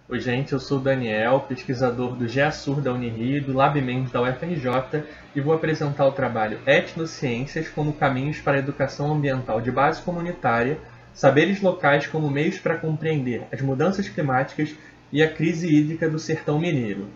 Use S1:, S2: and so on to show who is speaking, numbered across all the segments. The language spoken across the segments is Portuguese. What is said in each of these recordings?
S1: Oi, gente, eu sou o Daniel, pesquisador do GEASUR da Unirio e do LabMens da UFRJ, e vou apresentar o trabalho Etnociências como caminhos para a educação ambiental de base comunitária, saberes locais como meios para compreender as mudanças climáticas e a crise hídrica do sertão mineiro.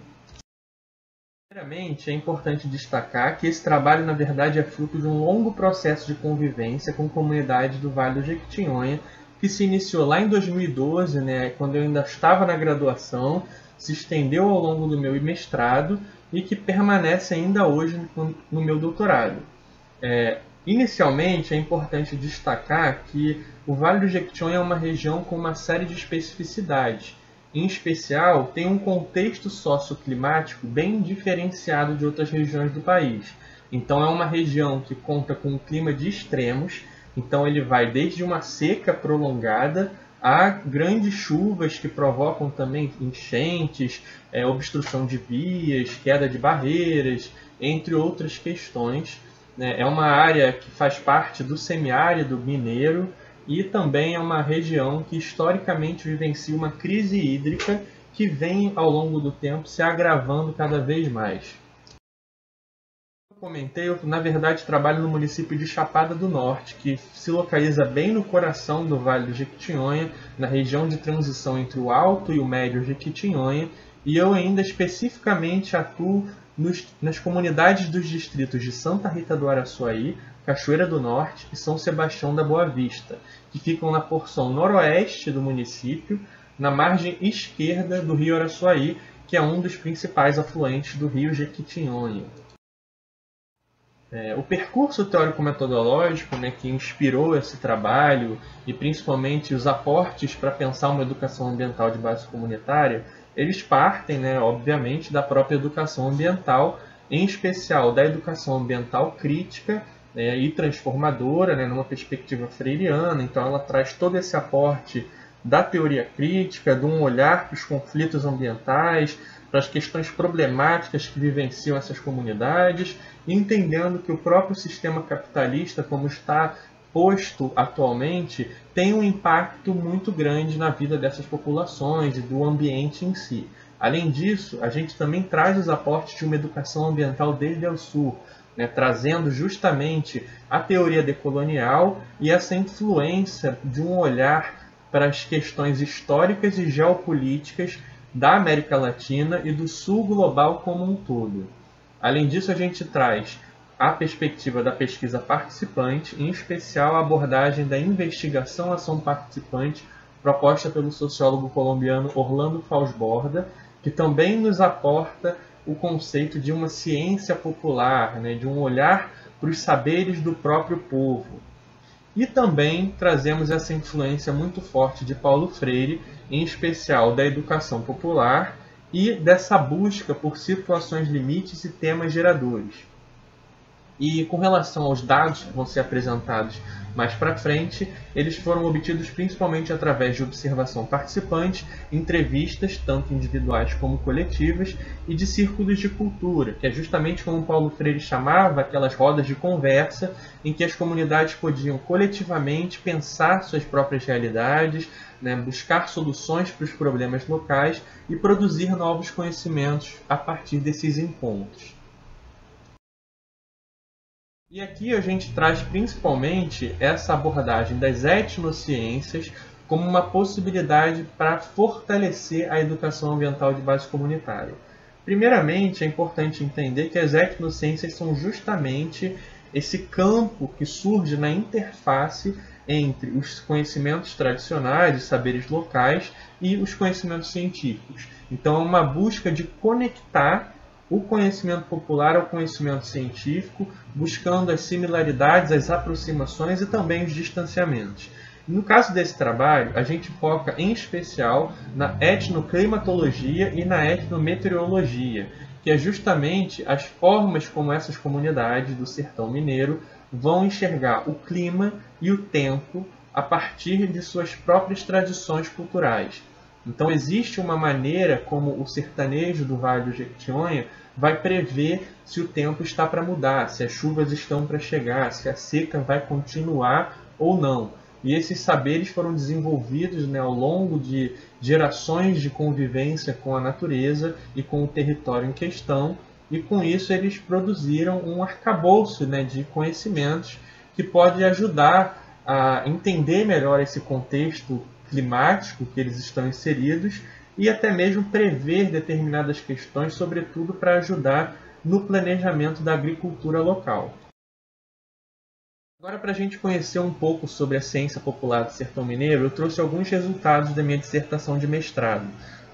S1: Primeiramente, é importante destacar que esse trabalho, na verdade, é fruto de um longo processo de convivência com comunidades do Vale do Jequitinhonha, que se iniciou lá em 2012, quando eu ainda estava na graduação, se estendeu ao longo do meu mestrado e que permanece ainda hoje no meu doutorado. Inicialmente, é importante destacar que o Vale do Jequitinhonha é uma região com uma série de especificidades. Em especial, tem um contexto socioclimático bem diferenciado de outras regiões do país. Então, é uma região que conta com um clima de extremos. Então, ele vai desde uma seca prolongada a grandes chuvas que provocam também enchentes, obstrução de vias, queda de barreiras, entre outras questões. É uma área que faz parte do semiárido mineiro e também é uma região que historicamente vivencia uma crise hídrica que vem ao longo do tempo se agravando cada vez mais. Como eu comentei, eu na verdade trabalho no município de Chapada do Norte, que se localiza bem no coração do Vale do Jequitinhonha, na região de transição entre o Alto e o Médio Jequitinhonha, e eu ainda especificamente atuo nas comunidades dos distritos de Santa Rita do Araçuaí, Cachoeira do Norte e São Sebastião da Boa Vista, que ficam na porção noroeste do município, na margem esquerda do rio Araçuaí, que é um dos principais afluentes do rio Jequitinhonha. O percurso teórico-metodológico que inspirou esse trabalho e principalmente os aportes para pensar uma educação ambiental de base comunitária, eles partem, obviamente, da própria educação ambiental, em especial da educação ambiental crítica e transformadora, numa perspectiva freiriana. Então ela traz todo esse aporte da teoria crítica, de um olhar para os conflitos ambientais, para as questões problemáticas que vivenciam essas comunidades, entendendo que o próprio sistema capitalista, como está posto atualmente, tem um impacto muito grande na vida dessas populações e do ambiente em si. Além disso, a gente também traz os aportes de uma educação ambiental desde o sul, trazendo justamente a teoria decolonial e essa influência de um olhar para as questões históricas e geopolíticas da América Latina e do sul global como um todo. Além disso, a gente traz a perspectiva da pesquisa participante, em especial a abordagem da investigação-ação participante proposta pelo sociólogo colombiano Orlando Falsborda, que também nos aporta o conceito de uma ciência popular, de um olhar para os saberes do próprio povo. E também trazemos essa influência muito forte de Paulo Freire, em especial da educação popular e dessa busca por situações limites e temas geradores. E com relação aos dados que vão ser apresentados mais para frente, eles foram obtidos principalmente através de observação participante, entrevistas, tanto individuais como coletivas, e de círculos de cultura, que é justamente como Paulo Freire chamava aquelas rodas de conversa, em que as comunidades podiam coletivamente pensar suas próprias realidades, buscar soluções para os problemas locais e produzir novos conhecimentos a partir desses encontros. E aqui a gente traz principalmente essa abordagem das etnociências como uma possibilidade para fortalecer a educação ambiental de base comunitária. Primeiramente, é importante entender que as etnociências são justamente esse campo que surge na interface entre os conhecimentos tradicionais e saberes locais e os conhecimentos científicos. Então, é uma busca de conectar o conhecimento popular ao conhecimento científico, buscando as similaridades, as aproximações e também os distanciamentos. No caso desse trabalho, a gente foca em especial na etnoclimatologia e na etnometeorologia, que é justamente as formas como essas comunidades do sertão mineiro vão enxergar o clima e o tempo a partir de suas próprias tradições culturais. Então existe uma maneira como o sertanejo do Vale do Jequitinhonha vai prever se o tempo está para mudar, se as chuvas estão para chegar, se a seca vai continuar ou não. e esses saberes foram desenvolvidos, né, ao longo de gerações de convivência com a natureza e com o território em questão, e com isso eles produziram um arcabouço, né, de conhecimentos que pode ajudar a entender melhor esse contexto climático que eles estão inseridos e até mesmo prever determinadas questões, sobretudo para ajudar no planejamento da agricultura local. Agora, para a gente conhecer um pouco sobre a ciência popular do Sertão Mineiro, eu trouxe alguns resultados da minha dissertação de mestrado.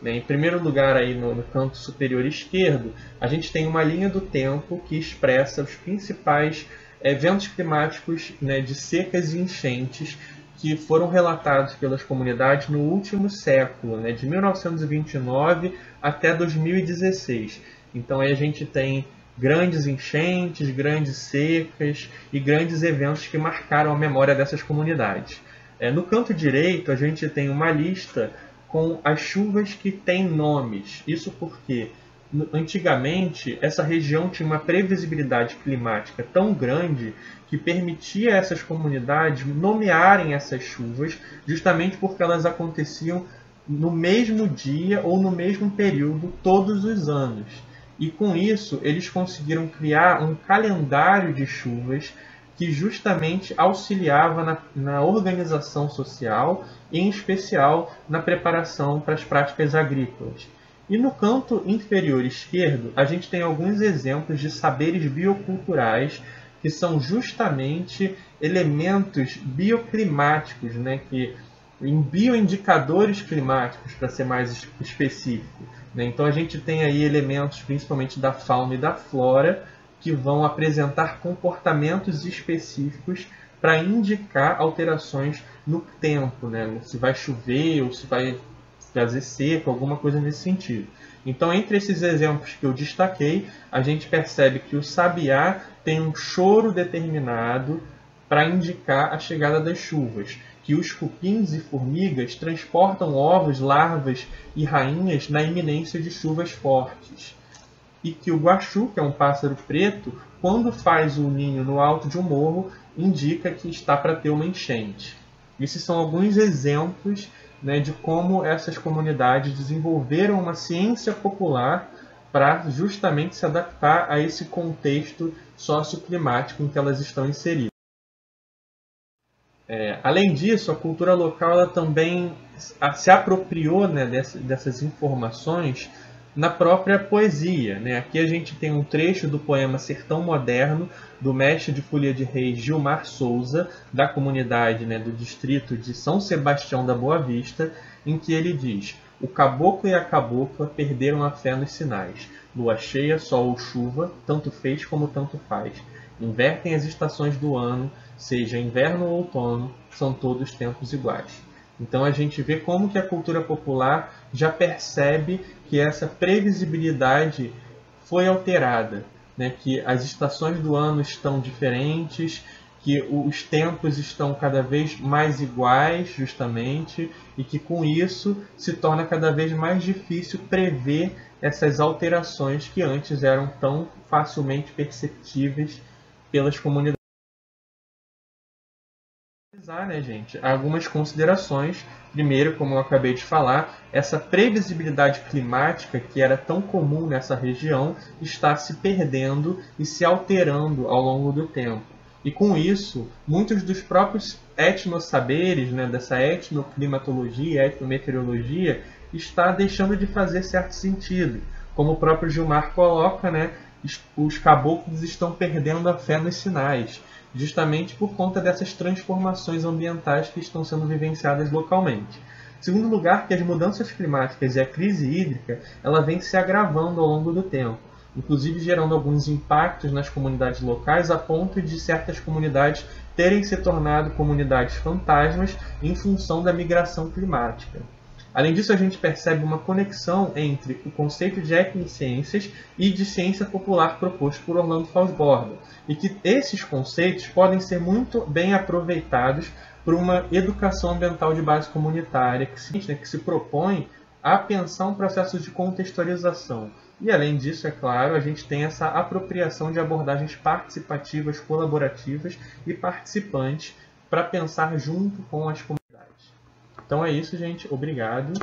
S1: Em primeiro lugar, aí no canto superior esquerdo, a gente tem uma linha do tempo que expressa os principais eventos climáticos, né, de secas e enchentes que foram relatados pelas comunidades no último século, né, de 1929 até 2016. Então aí a gente tem grandes enchentes, grandes secas e grandes eventos que marcaram a memória dessas comunidades. No canto direito, a gente tem uma lista com as chuvas que têm nomes. Isso porque, antigamente, essa região tinha uma previsibilidade climática tão grande que permitia a essas comunidades nomearem essas chuvas, justamente porque elas aconteciam no mesmo dia ou no mesmo período todos os anos. E com isso, eles conseguiram criar um calendário de chuvas que justamente auxiliava na organização social, e em especial na preparação para as práticas agrícolas. E no canto inferior esquerdo, a gente tem alguns exemplos de saberes bioculturais, que são justamente elementos bioclimáticos, né, em bioindicadores climáticos, para ser mais específico. Então a gente tem aí elementos principalmente da fauna e da flora que vão apresentar comportamentos específicos para indicar alterações no tempo, né? Se vai chover ou se vai fazer seca, alguma coisa nesse sentido. Então, entre esses exemplos que eu destaquei, a gente percebe que o sabiá tem um choro determinado para indicar a chegada das chuvas, que os cupins e formigas transportam ovos, larvas e rainhas na iminência de chuvas fortes, e que o guaxu, que é um pássaro preto, quando faz o ninho no alto de um morro, indica que está para ter uma enchente. Esses são alguns exemplos, né, de como essas comunidades desenvolveram uma ciência popular para justamente se adaptar a esse contexto socioclimático em que elas estão inseridas. Além disso, a cultura local ela também se apropriou, né, dessas informações na própria poesia, né? Aqui a gente tem um trecho do poema Sertão Moderno, do mestre de Folia de Reis Gilmar Souza, da comunidade, né, do distrito de São Sebastião da Boa Vista, em que ele diz: o caboclo e a cabocla perderam a fé nos sinais. Lua cheia, sol ou chuva, tanto fez como tanto faz. Invertem as estações do ano, seja inverno ou outono, são todos tempos iguais. Então a gente vê como que a cultura popular já percebe que essa previsibilidade foi alterada, né? Que as estações do ano estão diferentes, que os tempos estão cada vez mais iguais, justamente, e que com isso se torna cada vez mais difícil prever essas alterações que antes eram tão facilmente perceptíveis pelas comunidades. Né, gente? Algumas considerações. Primeiro, como eu acabei de falar, essa previsibilidade climática que era tão comum nessa região está se perdendo e se alterando ao longo do tempo. E com isso, muitos dos próprios etnossaberes, né, dessa etnoclimatologia, etnometeorologia, está deixando de fazer certo sentido. Como o próprio Gilmar coloca, né, os caboclos estão perdendo a fé nos sinais, justamente por conta dessas transformações ambientais que estão sendo vivenciadas localmente. Em segundo lugar, que as mudanças climáticas e a crise hídrica ela vem se agravando ao longo do tempo, inclusive gerando alguns impactos nas comunidades locais a ponto de certas comunidades terem se tornado comunidades fantasmas em função da migração climática. Além disso, a gente percebe uma conexão entre o conceito de etnociências e de ciência popular proposto por Orlando Falsborda, e que esses conceitos podem ser muito bem aproveitados por uma educação ambiental de base comunitária que se propõe a pensar um processo de contextualização. E, além disso, é claro, a gente tem essa apropriação de abordagens participativas, colaborativas e participantes para pensar junto com as comunidades. Então é isso, gente. Obrigado.